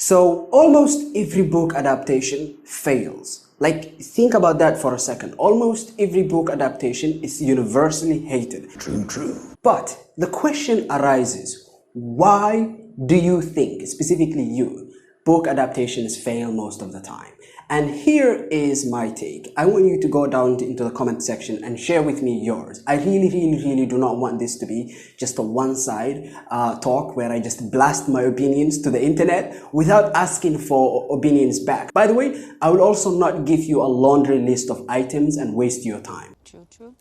So almost every book adaptation fails. Like, think about that for a second. Almost every book adaptation is universally hated. True. But the question arises, why do you think, specifically you, book adaptations fail most of the time? And here is my take. I want you to go down into the comment section and share with me yours. I really do not want this to be just a one-side talk where I just blast my opinions to the internet without asking for opinions back. By the way, I will also not give you a laundry list of items and waste your time. True.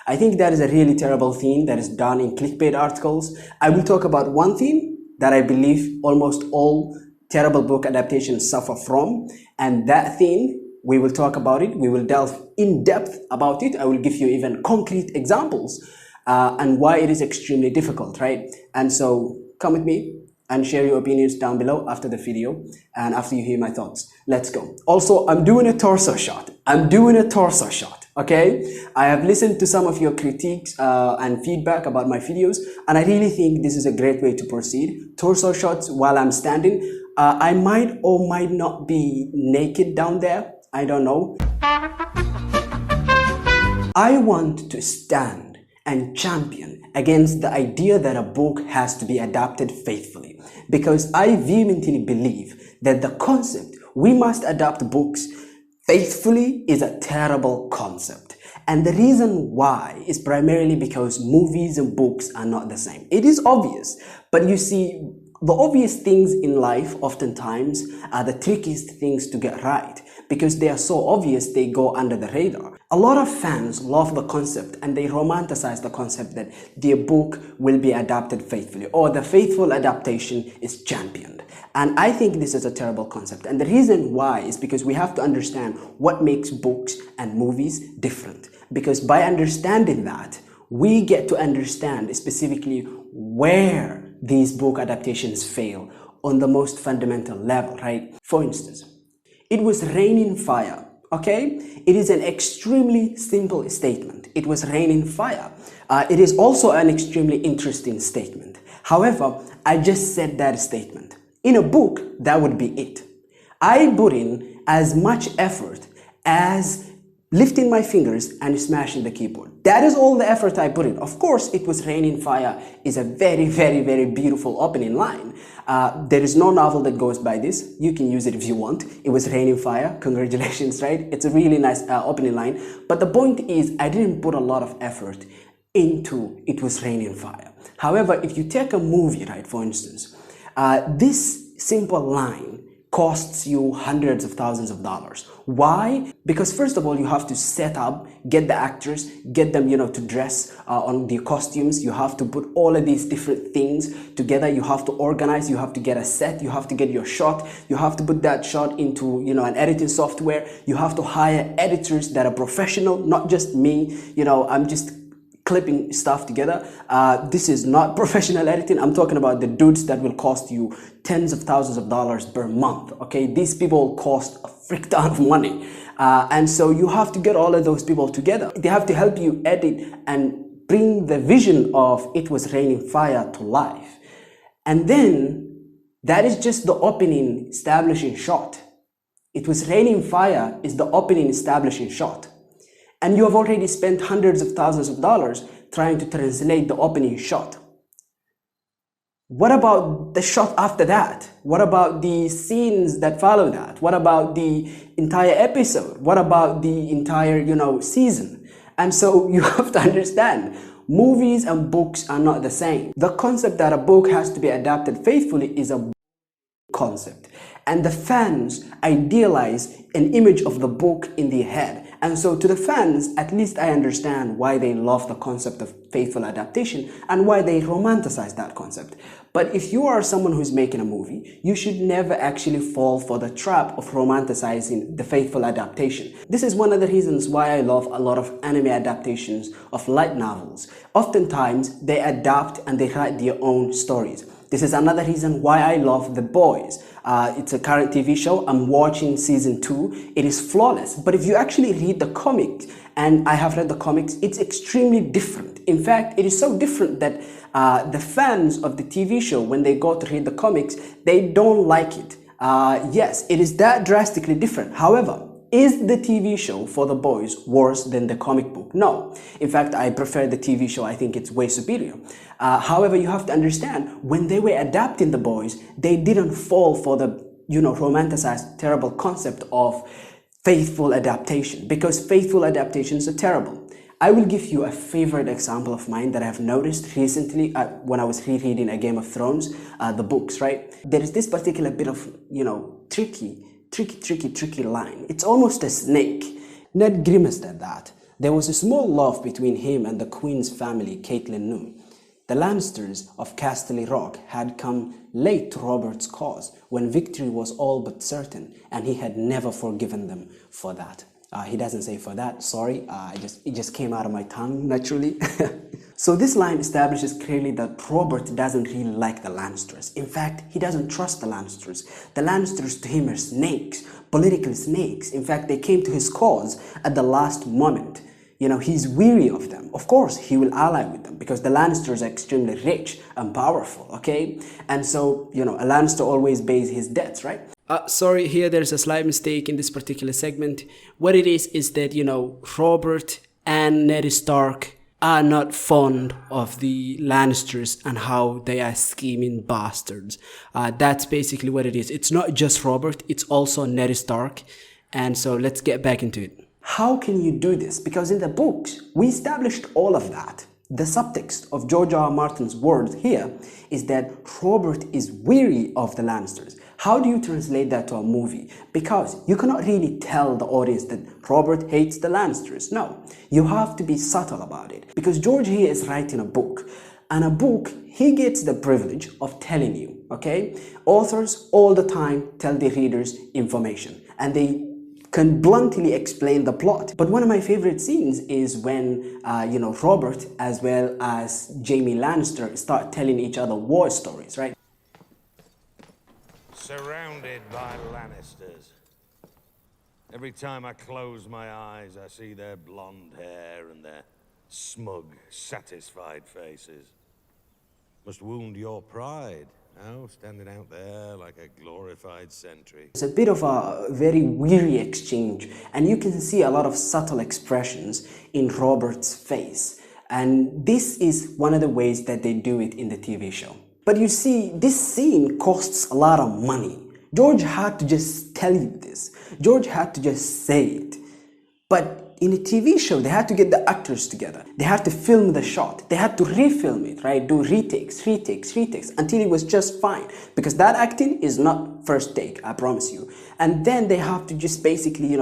I think that is a really terrible thing that is done in clickbait articles. I will talk about one thing that I believe almost all terrible book adaptations suffer from, and that thing, we will talk about it, we will delve in depth about it. I will give you even concrete examples and why it is extremely difficult, right? And so come with me and share your opinions down below after the video and after you hear my thoughts. Let's go. Also, I'm doing a torso shot. Okay? I have listened to some of your critiques and feedback about my videos, and I really think this is a great way to proceed. Torso shots while I'm standing. I might or might not be naked down there. I don't know. I want to stand and champion against the idea that a book has to be adapted faithfully, because I vehemently believe that the concept we must adapt books faithfully is a terrible concept. And the reason why is primarily because movies and books are not the same. It is obvious, but you see, the obvious things in life oftentimes are the trickiest things to get right, because they are so obvious they go under the radar. A lot of fans love the concept and they romanticize the concept that their book will be adapted faithfully, or the faithful adaptation is championed. And I think this is a terrible concept. And the reason why is because we have to understand what makes books and movies different. Because by understanding that, we get to understand specifically where these book adaptations fail on the most fundamental level, right? For instance, it was raining fire, okay? It is an extremely simple statement. It was raining fire. It is also an extremely interesting statement. However, I just said that statement. In a book, that would be it. I put in as much effort as lifting my fingers and smashing the keyboard. That is all the effort I put in. Of course, it was raining fire is a very beautiful opening line. There is no novel that goes by this. You can use it if you want. It was raining fire. Congratulations, right? It's a really nice opening line. But the point is, I didn't put a lot of effort into it was raining fire. However, if you take a movie, right, for instance, this simple line costs you hundreds of thousands of dollars. Why? Because first of all, you have to set up, get the actors, get them, to dress on their costumes. You have to put all of these different things together. You have to organize, you have to get a set, you have to get your shot, you have to put that shot into, an editing software. You have to hire editors that are professional, not just me. I'm just clipping stuff together. This is not professional editing. I'm talking about the dudes that will cost you tens of thousands of dollars per month. Okay, these people cost a frick ton of money, and so you have to get all of those people together. They have to help you edit and bring the vision of It Was Raining Fire to life. And then that is just the opening establishing shot. It Was Raining Fire is the opening establishing shot. And you have already spent hundreds of thousands of dollars trying to translate the opening shot. What about the shot after that? What about the scenes that follow that? What about the entire episode? What about the entire, season? And so you have to understand, movies and books are not the same. The concept that a book has to be adapted faithfully is a concept. And the fans idealize an image of the book in their head. And so to the fans, at least I understand why they love the concept of faithful adaptation and why they romanticize that concept. But if you are someone who's making a movie, you should never actually fall for the trap of romanticizing the faithful adaptation. This is one of the reasons why I love a lot of anime adaptations of light novels. Oftentimes, they adapt and they write their own stories. This is another reason why I love The Boys. It's a current TV show. I'm watching season 2. It is flawless. But if you actually read the comics, and I have read the comics, it's extremely different. In fact, it is so different that the fans of the TV show, when they go to read the comics, they don't like it. Yes, it is that drastically different. However, is the TV show for the boys worse than the comic book? No. In fact, I prefer the TV show. I think it's way superior. However, you have to understand, when they were adapting the boys, they didn't fall for the, romanticized, terrible concept of faithful adaptation, because faithful adaptations are terrible. I will give you a favorite example of mine that I've noticed recently when I was rereading A Game of Thrones, the books, right? There is this particular bit of, tricky line. It's almost a snake. Ned grimaced at that. There was a small love between him and the Queen's family, Caitlin knew. The Lannisters of Casterly Rock had come late to Robert's cause when victory was all but certain, and he had never forgiven them for that. He doesn't say for that, sorry, it just came out of my tongue naturally. So this line establishes clearly that Robert doesn't really like the Lannisters. In fact, he doesn't trust the Lannisters. The Lannisters to him are snakes, political snakes. In fact, they came to his cause at the last moment. He's weary of them. Of course, he will ally with them because the Lannisters are extremely rich and powerful, okay? And so, a Lannister always pays his debts, right? Sorry, here there's a slight mistake in this particular segment. What it is that, Robert and Ned Stark are not fond of the Lannisters and how they are scheming bastards. That's basically what it is. It's not just Robert, it's also Ned Stark. And so let's get back into it. How can you do this? Because in the books, we established all of that. The subtext of George R. R. Martin's words here is that Robert is weary of the Lannisters. How do you translate that to a movie? Because you cannot really tell the audience that Robert hates the Lannisters. No, you have to be subtle about it. Because George here is writing a book. And a book, he gets the privilege of telling you, okay? Authors all the time tell the readers information. And they can bluntly explain the plot. But one of my favorite scenes is when, Robert as well as Jaime Lannister start telling each other war stories, right? Surrounded by Lannisters. Every time I close my eyes, I see their blonde hair and their smug, satisfied faces. Must wound your pride, standing out there like a glorified sentry. It's a bit of a very weary exchange, and you can see a lot of subtle expressions in Robert's face. And this is one of the ways that they do it in the TV show. But you see, this scene costs a lot of money. George had to just tell you this. George had to just say it. But in a TV show, they had to get the actors together. They had to film the shot. They had to refilm it, right? Do retakes, until it was just fine. Because that acting is not first take, I promise you. And then they have to just basically,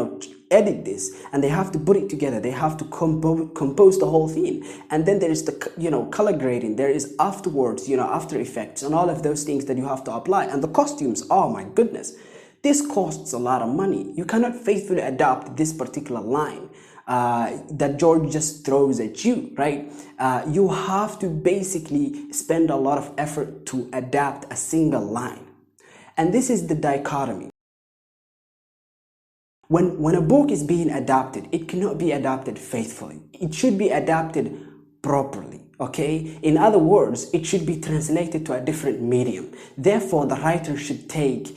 edit this. And they have to put it together. They have to compose the whole thing. And then there is the, color grading. There is afterwards, after effects and all of those things that you have to apply. And the costumes, oh my goodness. This costs a lot of money. You cannot faithfully adapt this particular line that George just throws at you, right? You have to basically spend a lot of effort to adapt a single line. And this is the dichotomy. When a book is being adapted, it cannot be adapted faithfully. It should be adapted properly, okay? In other words, it should be translated to a different medium. Therefore, the writer should take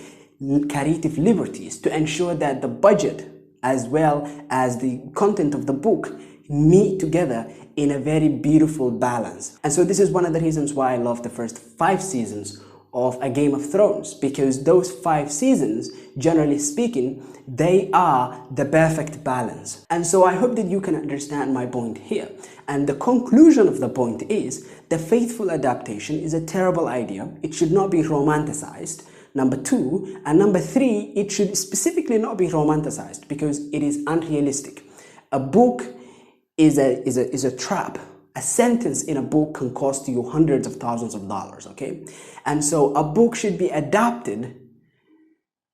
creative liberties to ensure that the budget as well as the content of the book meet together in a very beautiful balance. And so this is one of the reasons why I love the first 5 seasons of A Game of Thrones, because those 5 seasons, generally speaking, they are the perfect balance. And so I hope that you can understand my point here. And the conclusion of the point is the faithful adaptation is a terrible idea. It should not be romanticized. Number 2, and number 3, it should specifically not be romanticized because it is unrealistic. A book is a trap. A sentence in a book can cost you hundreds of thousands of dollars, okay? And so a book should be adapted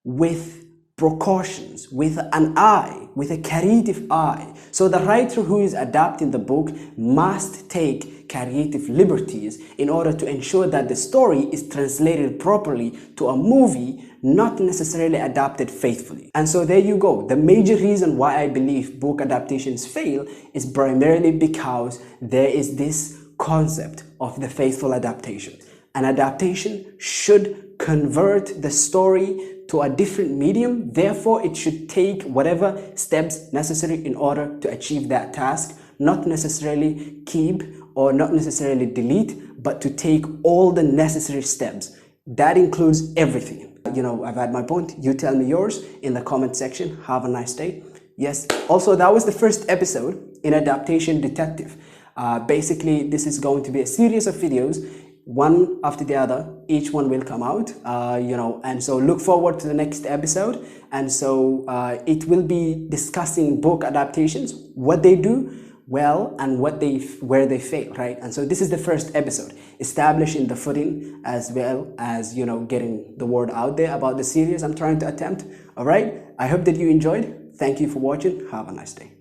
with precautions, with an eye, with a creative eye. So the writer who is adapting the book must take creative liberties in order to ensure that the story is translated properly to a movie, not necessarily adapted faithfully. And so there you go. The major reason why I believe book adaptations fail is primarily because there is this concept of the faithful adaptation. An adaptation should convert the story to a different medium. Therefore, it should take whatever steps necessary in order to achieve that task, not necessarily keep or not necessarily delete, but to take all the necessary steps. That includes everything. You know, I've had my point. You tell me yours in the comment section. Have a nice day. Yes. Also, that was the first episode in Adaptation Detective. Basically, this is going to be a series of videos, one after the other. Each one will come out, you know, and so look forward to the next episode. And so it will be discussing book adaptations, what they do well and where they fail, right? And so this is the first episode, establishing the footing as well as, you know, getting the word out there about the series I'm trying to attempt. All right, I hope that you enjoyed. Thank you for watching. Have a nice day.